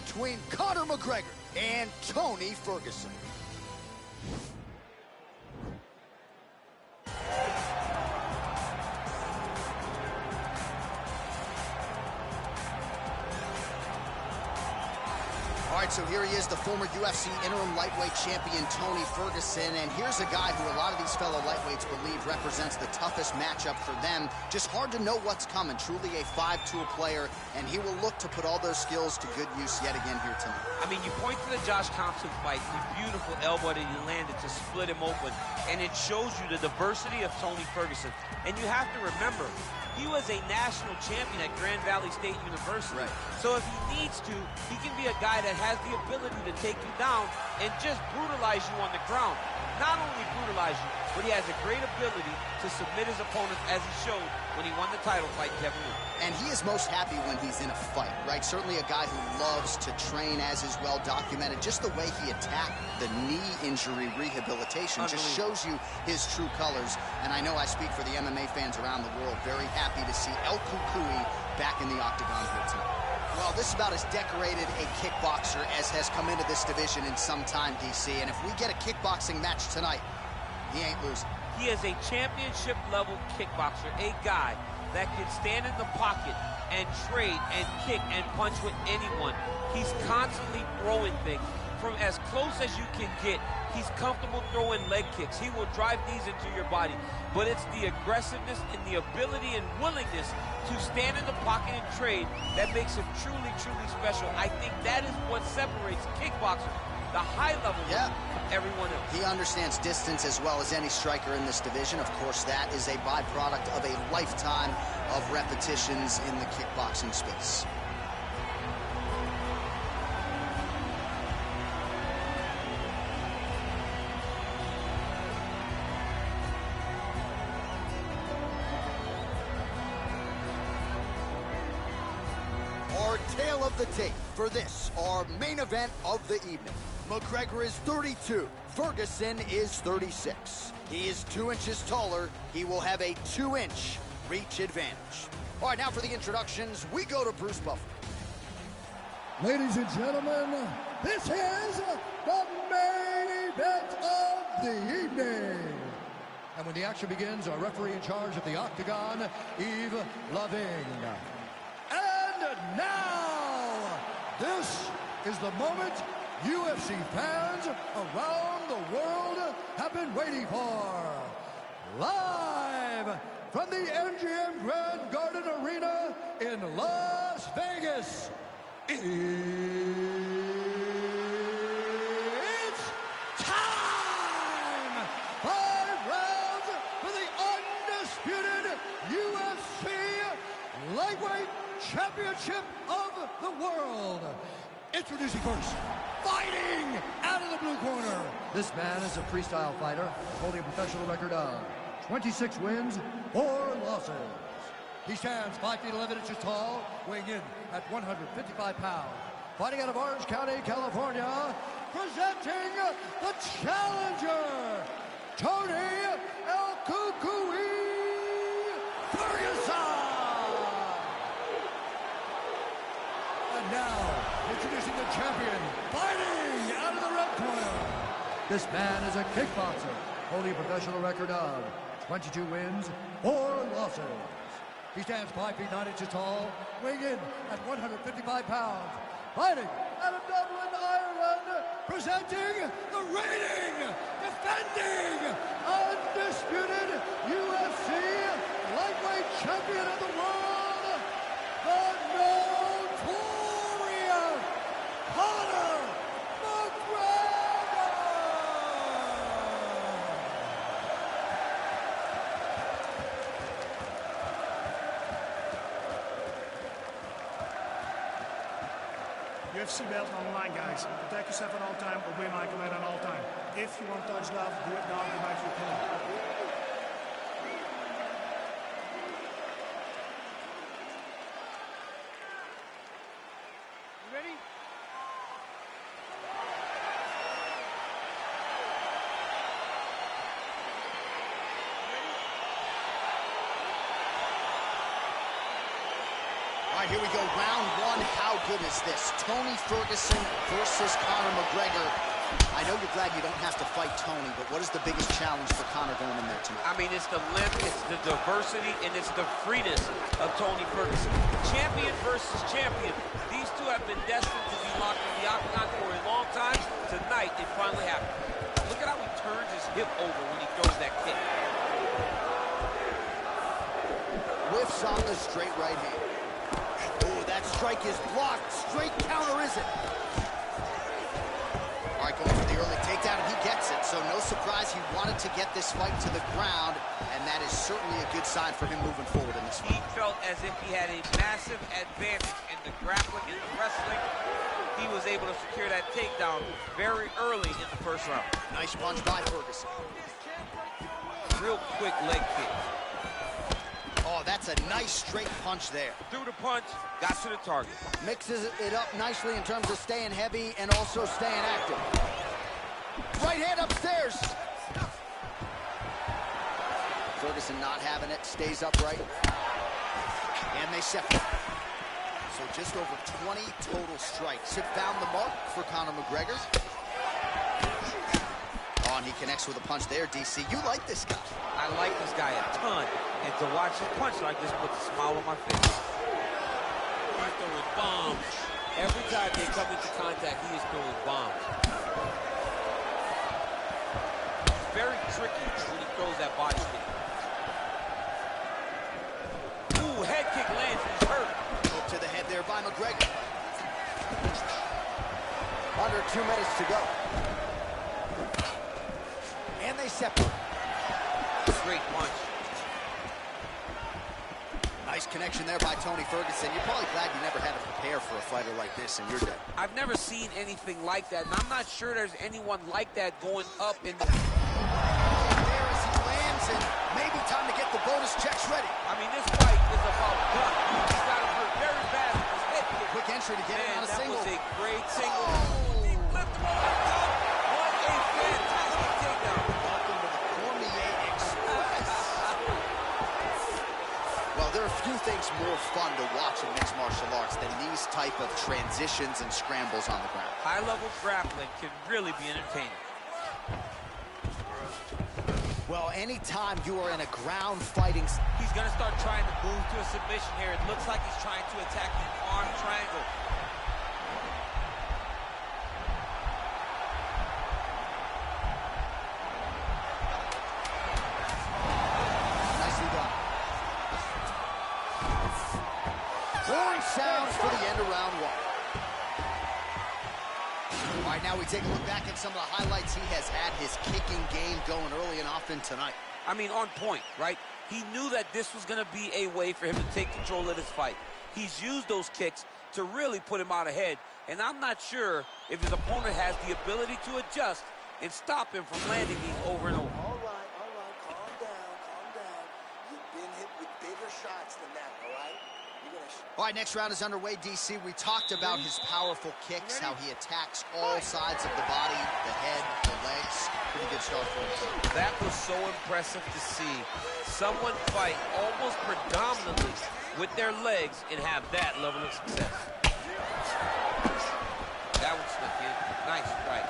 between Conor McGregor and Tony Ferguson. All right, so here he is, the former UFC interim lightweight champion, Tony Ferguson. And here's a guy who a lot of these fellow lightweights believe represents the toughest matchup for them. Just hard to know what's coming. Truly a five-tool player, and he will look to put all those skills to good use yet again here tonight. I mean, you point to the Josh Thompson fight, the beautiful elbow that he landed to split him open, and it shows you the diversity of Tony Ferguson. And you have to remember, he was a national champion at Grand Valley State University. Right. So if he needs to, he can be a guy that has the ability to take you down and just brutalize you on the ground. Not only brutalize you, but he has a great ability to submit his opponents, as he showed when he won the title fight in Kevin Lee. And he is most happy when he's in a fight, right? Certainly a guy who loves to train, as is well documented. Just the way he attacked the knee injury rehabilitation just shows you his true colors. And I know I speak for the MMA fans around the world, very happy to see El Cucuy back in the octagon here tonight. Well, this is about as decorated a kickboxer as has come into this division in some time, DC. And if we get a kickboxing match tonight, he ain't losing. He is a championship-level kickboxer, a guy that can stand in the pocket and trade and kick and punch with anyone. He's constantly throwing things from as close as you can get. He's comfortable throwing leg kicks. He will drive these into your body. But it's the aggressiveness and the ability and willingness to stand in the pocket and trade that makes him truly, truly special. I think that is what separates kickboxers, the high level, from everyone else. He understands distance as well as any striker in this division. Of course, that is a byproduct of a lifetime of repetitions in the kickboxing space. Our tale of the tape for this, our main event of the evening. McGregor is 32, Ferguson is 36. He is 2 inches taller. He will have a 2-inch reach advantage. All right, now for the introductions, we go to Bruce Buffer. Ladies and gentlemen, this is the main event of the evening. And when the action begins, our referee in charge of the octagon, Yves Lavigne. And now, this is the moment UFC fans around the world have been waiting for. Live from the MGM Grand Garden Arena in Las Vegas, it's time! 5 rounds for the undisputed UFC Lightweight Championship of the World. Introducing first, fighting out of the blue corner. This man is a freestyle fighter, holding a professional record of 26 wins, 4 losses. He stands 5 feet 11 inches tall, weighing in at 155 pounds. Fighting out of Orange County, California, presenting the challenger, Tony El Cucuy Ferguson. And now, introducing the champion, fighting out of the red corner. This man is a kickboxer, holding a professional record of 22 wins, 4 losses. He stands 5 feet 9 inches tall, weighing in at 155 pounds. Fighting out of Dublin, Ireland, presenting the reigning, defending, undisputed UFC lightweight champion of the world, the notorious Conor McGregor! UFC belt on the line, guys. Protect yourself at all time, obey my command at all time. If you want to touch love, do it now, go back to your opponent. Ready? All right, here we go. Round one. How good is this? Tony Ferguson versus Conor McGregor. I know you're glad you don't have to fight Tony, but what is the biggest challenge for Conor going in there tonight? I mean, it's the length, it's the diversity, and it's the freeness of Tony Ferguson. Champion versus champion. These two have been destined to be locked in the octagon for a long time. Tonight, it finally happened. Look at how he turns his hip over when he throws that kick. Whiffs on the straight right hand. Oh, that strike is blocked. Straight counter, is it? All right, going for the early takedown, and he gets it. So no surprise he wanted to get this fight to the ground, and that is certainly a good sign for him moving forward in this fight. He felt as if he had a massive advantage in the grappling and the wrestling. He was able to secure that takedown very early in the first round. Nice punch by Ferguson. Real quick leg kick. Oh, that's a nice straight punch there. Threw the punch, got to the target. Mixes it up nicely in terms of staying heavy and also staying active. Right hand upstairs. Ferguson not having it, stays upright. And they separate. So just over 20 total strikes. Have found the mark for Conor McGregor. Oh, and he connects with a punch there, DC. You like this guy. I like this guy a ton. And to watch him punch like this puts a smile on my face. He's throwing bombs. Every time they come into contact, he is throwing bombs. Very tricky when he throws that body kick. Ooh, head kick lands and he's hurt. Hook to the head there by McGregor. Under 2 minutes to go. And they separate. Great punch. Nice connection there by Tony Ferguson. You're probably glad you never had to prepare for a fighter like this in your day. I've never seen anything like that, and I'm not sure there's anyone like that going up in the... There as he lands, and maybe time to get the bonus checks ready. I mean, this fight is about gut. He's got him hurt very bad with his head kick. Quick entry to get him on a single. That was a great single. He flipped him over the top. What a fantastic takedown. Welcome to the Cormier Express. Well, there are few things more fun to watch in mixed martial arts than these type of transitions and scrambles on the ground. High-level grappling can really be entertaining. Well, anytime you are in a ground fighting... He's going to start trying to move to a submission here. It looks like he's trying to attack the arm triangle. Nicely done. Horn sounds for the end of round one. All right, now we take a look back at some of the highlights. He has had his kicking game going early and often tonight. I mean, on point, right? He knew that this was going to be a way for him to take control of this fight. He's used those kicks to really put him out ahead, and I'm not sure if his opponent has the ability to adjust and stop him from landing these over and over. All right, calm down. You've been hit with bigger shots than that, all right? All right, next round is underway, DC. We talked about his powerful kicks, how he attacks all sides of the body, the head, the legs. Pretty good start for him. That was so impressive to see. Someone fight almost predominantly with their legs and have that level of success. That one slipped in. Nice strike.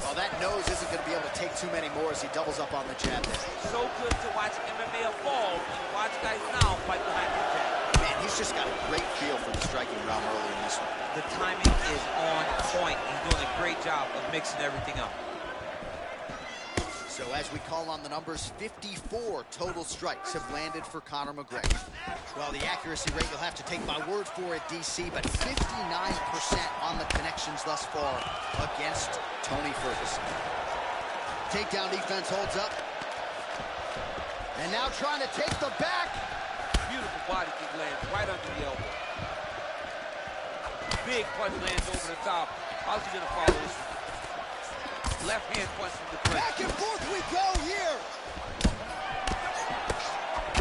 Well, that nose isn't going to be able to take too many more as he doubles up on the jab there. So good to watch MMA evolve and watch guys now fight behind the jab. Man, he's just got a great feel for the striking realm early in this one. The timing is on point. He's doing a great job of mixing everything up. So as we call on the numbers, 54 total strikes have landed for Conor McGregor. Well, the accuracy rate, you'll have to take my word for it, DC, but 59% on the connections thus far against Tony Ferguson. Takedown defense holds up. And now trying to take the back. Beautiful body kick lands right under the elbow. Big punch lands over the top. How's he gonna follow this one? Left hand punch from the clinch. Back and forth we go here.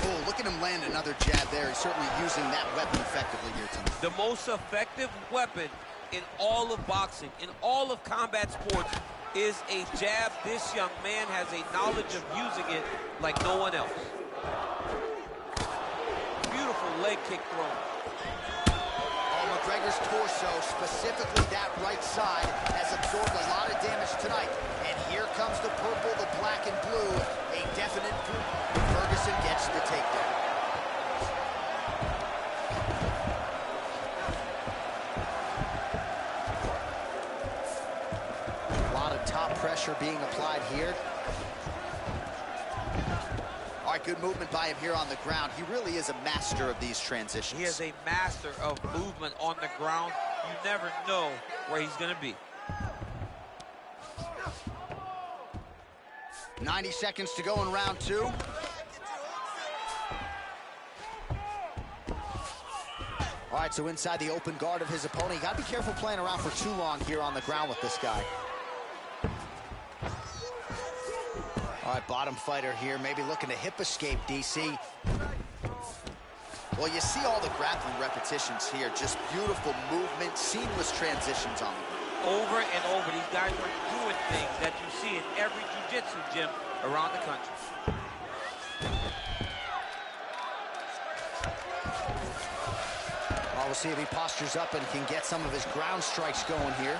Oh, look at him land another jab there. He's certainly using that weapon effectively here tonight. The most effective weapon in all of boxing, in all of combat sports, is a jab. This young man has a knowledge of using it like no one else. Beautiful leg kick thrown. McGregor's torso, specifically that right side, has absorbed a lot of damage tonight. And here comes the purple, the black, and blue. A definite proof. Ferguson gets the takedown. A lot of top pressure being applied here. All right, good movement by him here on the ground. He really is a master of these transitions. He is a master of movement on the ground. You never know where he's going to be. 90 seconds to go in round 2. All right, so inside the open guard of his opponent. You got to be careful playing around for too long here on the ground with this guy. All right, bottom fighter here, maybe looking to hip escape, DC. Well, you see all the grappling repetitions here. Just beautiful movement, seamless transitions on the ground. Over and over, these guys are doing things that you see in every jiu-jitsu gym around the country. Well, we'll see if he postures up and can get some of his ground strikes going here.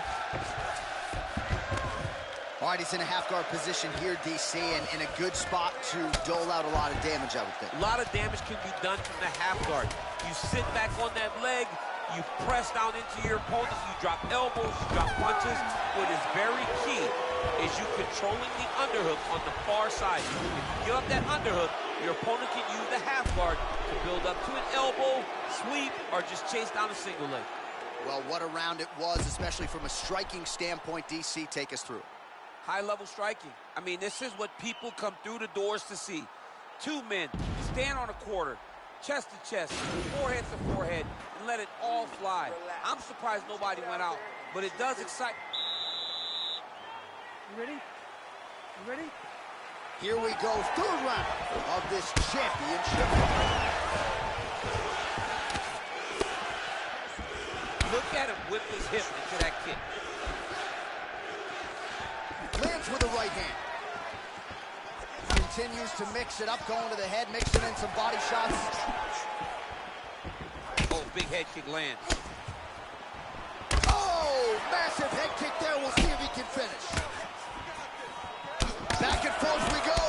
All right, he's in a half-guard position here, DC, and in a good spot to dole out a lot of damage, I would think. A lot of damage can be done from the half-guard. You sit back on that leg, you press down into your opponent, you drop elbows, you drop punches. What is very key is you controlling the underhook on the far side. If you give up that underhook, your opponent can use the half-guard to build up to an elbow, sweep, or just chase down a single leg. Well, what a round it was, especially from a striking standpoint. DC, take us through. High-level striking. I mean, this is what people come through the doors to see. Two men stand on a quarter, chest to chest, forehead to forehead, and let it all fly. I'm surprised nobody went out, but it does excite. You ready? You ready? Here we go, third round of this championship. Look at him whip his hip into that kick. Lands with the right hand. Continues to mix it up, going to the head, mixing in some body shots. Oh, big head kick lands. Oh, massive head kick there. We'll see if he can finish. Back and forth we go.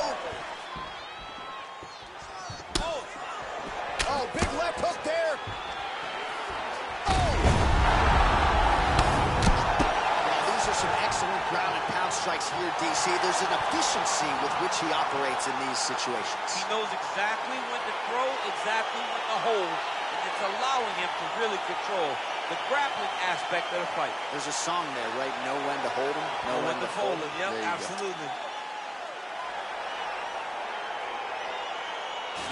Oh, big left hook there. Some excellent ground and pound strikes here, DC. There's an efficiency with which he operates in these situations. He knows exactly when to throw, exactly when to hold, and it's allowing him to really control the grappling aspect of the fight. There's a song there, right? Know when to hold him, know when to fold him. Yep, absolutely.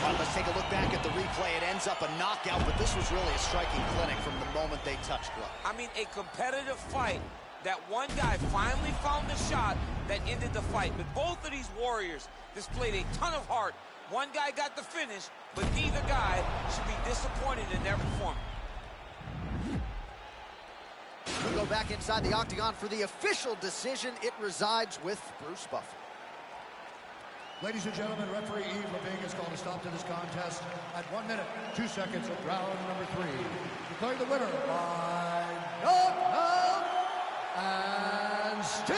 All right, let's take a look back at the replay. It ends up a knockout, but this was really a striking clinic from the moment they touched glove. I mean, a competitive fight. That one guy finally found the shot that ended the fight. But both of these warriors displayed a ton of heart. One guy got the finish, but neither guy should be disappointed in their performance. We go back inside the octagon for the official decision. It resides with Bruce Buffer. Ladies and gentlemen, referee Yves Levine has called a stop to this contest at 1 minute, 2 seconds of round number 3. Declaring the winner by knockout and still